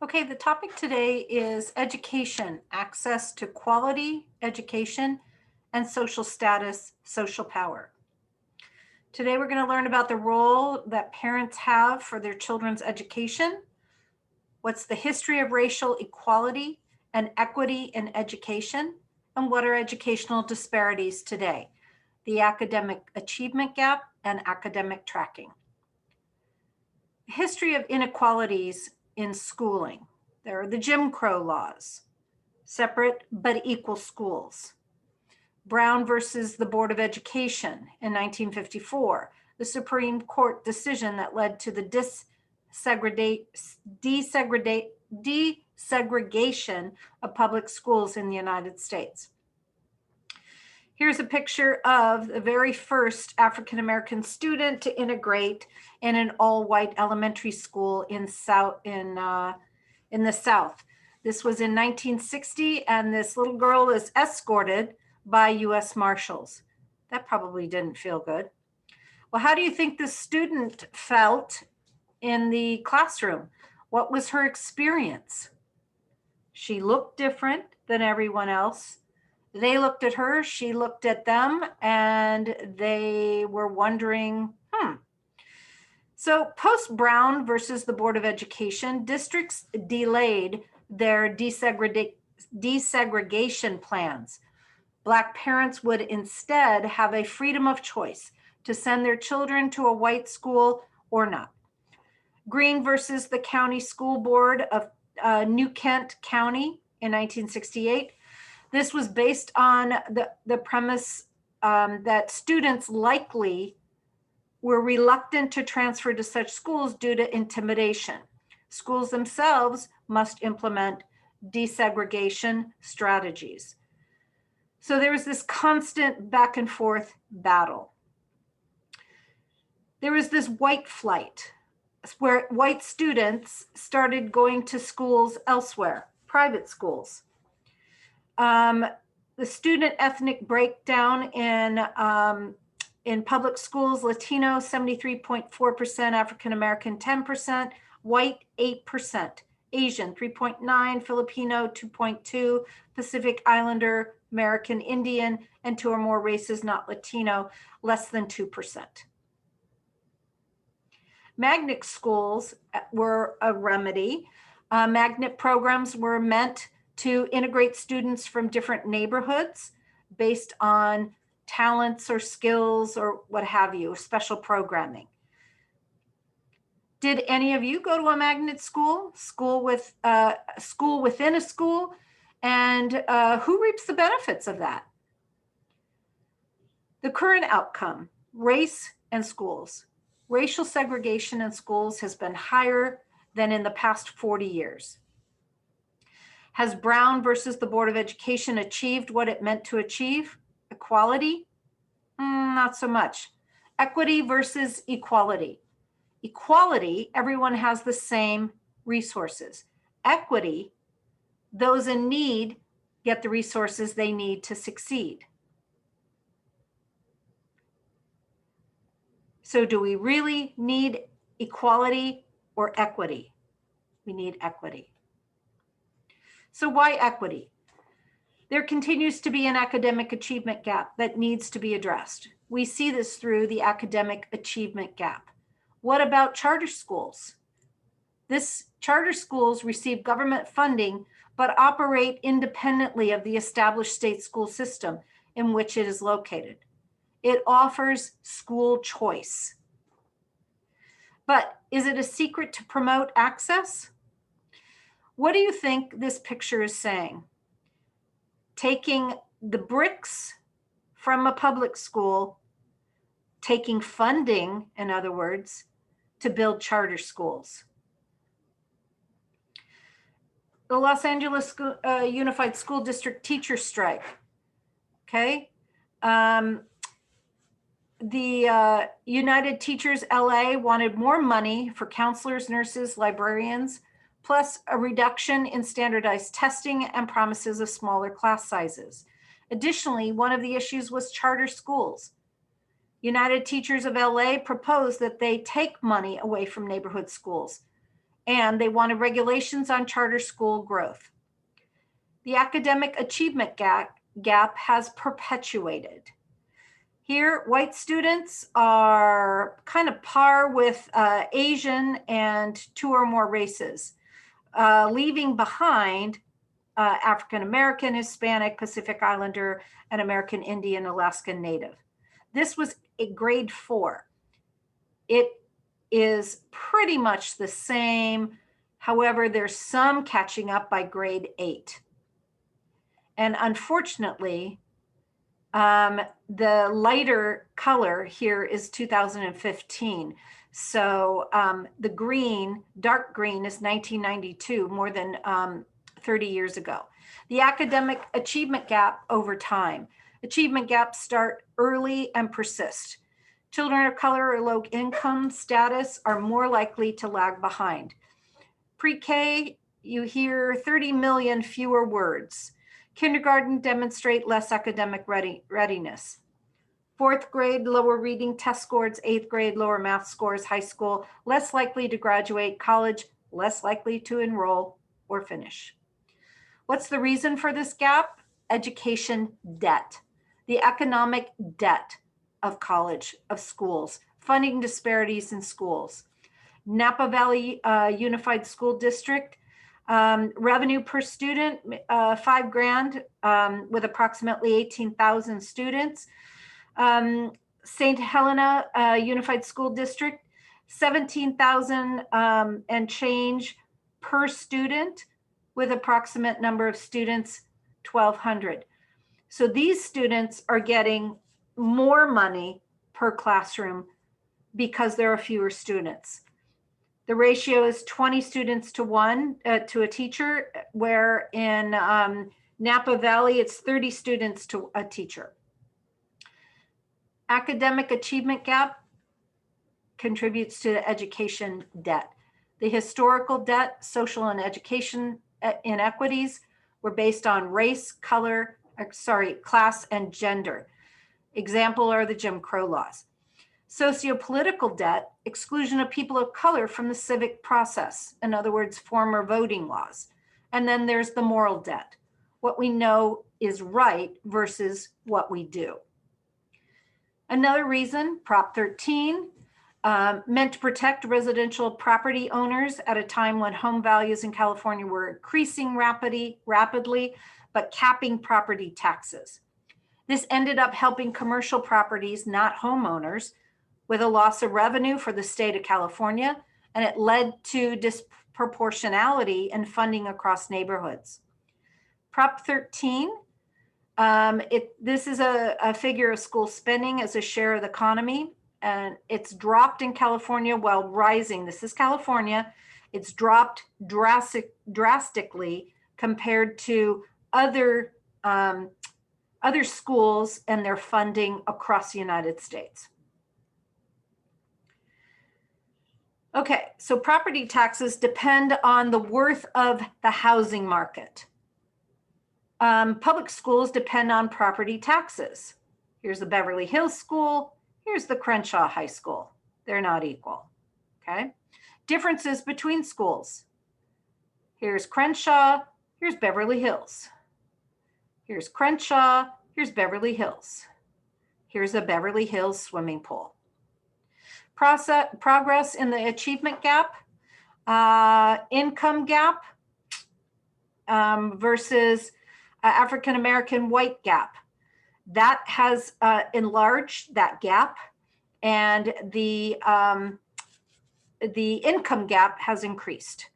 Okay, the topic today is education, access to quality education, and social status, social power. Today, we're going to learn about the role that parents have for their children's education. What's the history of racial equality and equity in education? And what are educational disparities today? The academic achievement gap and academic tracking. History of inequalities in schooling. There are the Jim Crow laws, separate but equal schools. Brown versus the Board of Education in 1954, the Supreme Court decision that led to the desegregation of public schools in the United States. Here's a picture of the very first African-American student to integrate in an all-white elementary school in the South. This was in 1960, and this little girl is escorted by U.S. Marshals. That probably didn't feel good. Well, how do you think this student felt in the classroom? What was her experience? She looked different than everyone else. They looked at her, she looked at them, and they were wondering, So post-Brown versus the Board of Education, districts delayed their desegregation plans. Black parents would instead have a freedom of choice to send their children to a white school or not. Green versus the County School Board of New Kent County in 1968. This was based on the premise that students likely were reluctant to transfer to such schools due to intimidation. Schools themselves must implement desegregation strategies. So there was this constant back and forth battle. There was this white flight, where white students started going to schools elsewhere, private schools. The student ethnic breakdown in public schools: Latino 73.4%, African American 10%, white 8%, Asian 3.9%, Filipino 2.2%, Pacific Islander, American Indian, and two or more races not Latino, less than 2%. Magnet schools were a remedy. Magnet programs were meant to integrate students from different neighborhoods based on talents or skills or what have you, special programming. Did any of you go to a magnet school within a school? And who reaps the benefits of that? The current outcome: race and schools. Racial segregation in schools has been higher than in the past 40 years. Has Brown versus the Board of Education achieved what it meant to achieve? Equality? Not so much. Equity versus equality. Equality, everyone has the same resources. Equity, those in need get the resources they need to succeed. So do we really need equality or equity? We need equity. So why equity? There continues to be an academic achievement gap that needs to be addressed. We see this through the academic achievement gap. What about charter schools? Charter schools receive government funding, but operate independently of the established state school system in which it is located. It offers school choice. But is it a secret to promote access? What do you think this picture is saying? Taking the bricks from a public school, taking funding, in other words, to build charter schools. The Los Angeles Unified School District teacher strike, okay? The United Teachers LA wanted more money for counselors, nurses, librarians, plus a reduction in standardized testing and promises of smaller class sizes. Additionally, one of the issues was charter schools. United Teachers of LA proposed that they take money away from neighborhood schools. and they wanted regulations on charter school growth. The academic achievement gap has perpetuated. Here, white students are kind of par with Asian and 2 or more races, leaving behind African American, Hispanic, Pacific Islander, and American Indian, Alaskan Native. This was a grade 4. It is pretty much the same. However, there's some catching up by grade 8. And unfortunately, the lighter color here is 2015. So the green, dark green, is 1992, more than 30 years ago. The academic achievement gap over time. Achievement gaps start early and persist. Children of color or low income status are more likely to lag behind. Pre-K, you hear 30 million fewer words. Kindergarten demonstrate less academic readiness. 4th grade, lower reading test scores. 8th grade, lower math scores. High school, less likely to graduate. College, less likely to enroll or finish. What's the reason for this gap? Education debt, the economic debt of college, of schools, funding disparities in schools. Napa Valley Unified School District, revenue per student, $5,000 with approximately 18,000 students. St. Helena Unified School District, 17,000 and change per student with approximate number of students, 1,200. So these students are getting more money per classroom because there are fewer students. The ratio is 20 students to 1 to a teacher, where in Napa Valley, it's 30 students to a teacher. Academic achievement gap contributes to the education debt. The historical debt, social and education inequities were based on race, class, and gender. Example are the Jim Crow laws. Sociopolitical debt, exclusion of people of color from the civic process. In other words, former voting laws. And then there's the moral debt, what we know is right versus what we do. Another reason, Prop 13, meant to protect residential property owners at a time when home values in California were increasing rapidly, but capping property taxes. This ended up helping commercial properties, not homeowners, with a loss of revenue for the state of California, and it led to disproportionality in funding across neighborhoods. Prop 13, this is a figure of school spending as a share of the economy, and it's dropped in California while rising. This is California. It's dropped drastically compared to other schools and their funding across the United States. Okay, so property taxes depend on the worth of the housing market. Public schools depend on property taxes. Here's the Beverly Hills School. Here's the Crenshaw High School. They're not equal, okay? Differences between schools. Here's Crenshaw, here's Beverly Hills. Here's Crenshaw, here's Beverly Hills. Here's a Beverly Hills swimming pool. Progress in the achievement gap, income gap versus African-American white gap. That has enlarged that gap, and the income gap has increased.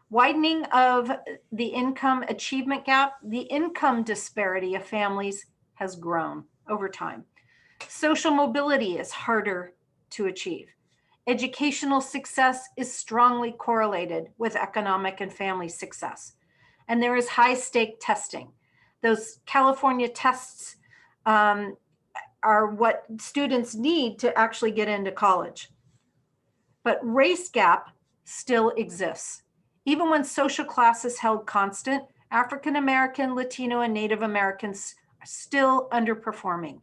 Widening of the income achievement gap, the income disparity of families has grown over time. Social mobility is harder to achieve. Educational success is strongly correlated with economic and family success. And there is high stake testing. Those California tests are what students need to actually get into college. But race gap still exists. Even when social class is held constant, African American, Latino, and Native Americans are still underperforming.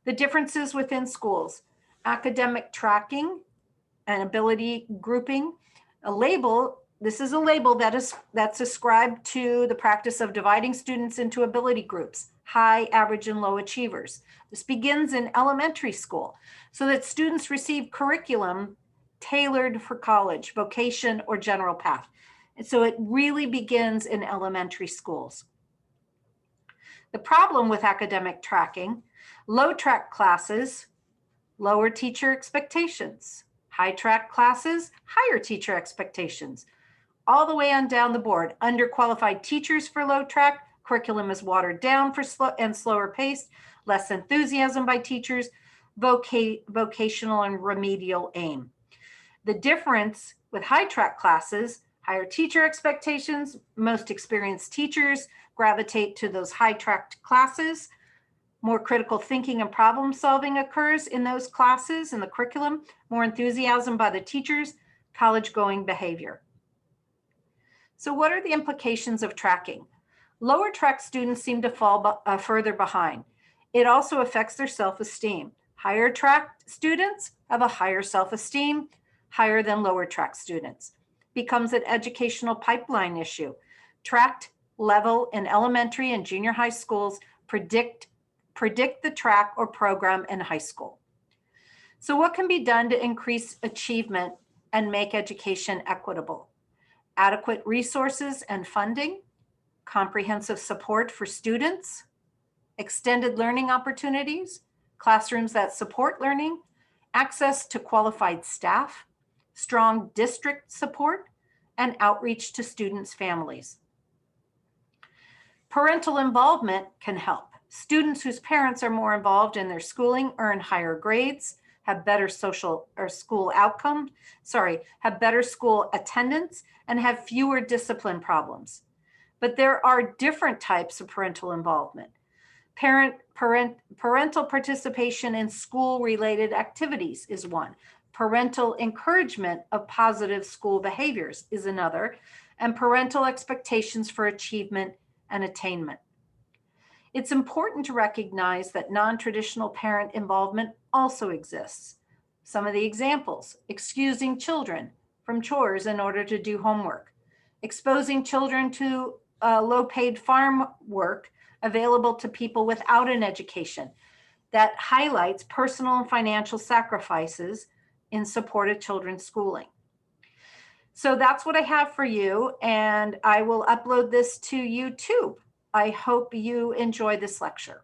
The differences within schools, academic tracking and ability grouping. A label, this is a label that's ascribed to the practice of dividing students into ability groups, high, average, and low achievers. This begins in elementary school so that students receive curriculum tailored for college, vocation, or general path. And so it really begins in elementary schools. The problem with academic tracking, low track classes, lower teacher expectations, high track classes, higher teacher expectations, all the way on down the board. Underqualified teachers for low track, curriculum is watered down for slower paced, less enthusiasm by teachers, vocational and remedial aim. The difference with high track classes, higher teacher expectations, most experienced teachers gravitate to those high track classes. More critical thinking and problem solving occurs in those classes in the curriculum, more enthusiasm by the teachers, college going behavior. So what are the implications of tracking? Lower track students seem to fall further behind. It also affects their self-esteem. Higher track students have a higher self-esteem, higher than lower track students. Becomes an educational pipeline issue. Tracked level in elementary and junior high schools predict the track or program in high school. So what can be done to increase achievement and make education equitable? Adequate resources and funding, comprehensive support for students, extended learning opportunities, classrooms that support learning, access to qualified staff, strong district support, and outreach to students' families. Parental involvement can help. Students whose parents are more involved in their schooling earn higher grades, have better school attendance, and have fewer discipline problems. But there are different types of parental involvement. Parental participation in school-related activities is one. Parental encouragement of positive school behaviors is another, and parental expectations for achievement and attainment. It's important to recognize that non-traditional parent involvement also exists. Some of the examples: excusing children from chores in order to do homework, exposing children to low-paid farm work available to people without an education that highlights personal and financial sacrifices in support of children's schooling. So that's what I have for you, and I will upload this to YouTube. I hope you enjoy this lecture.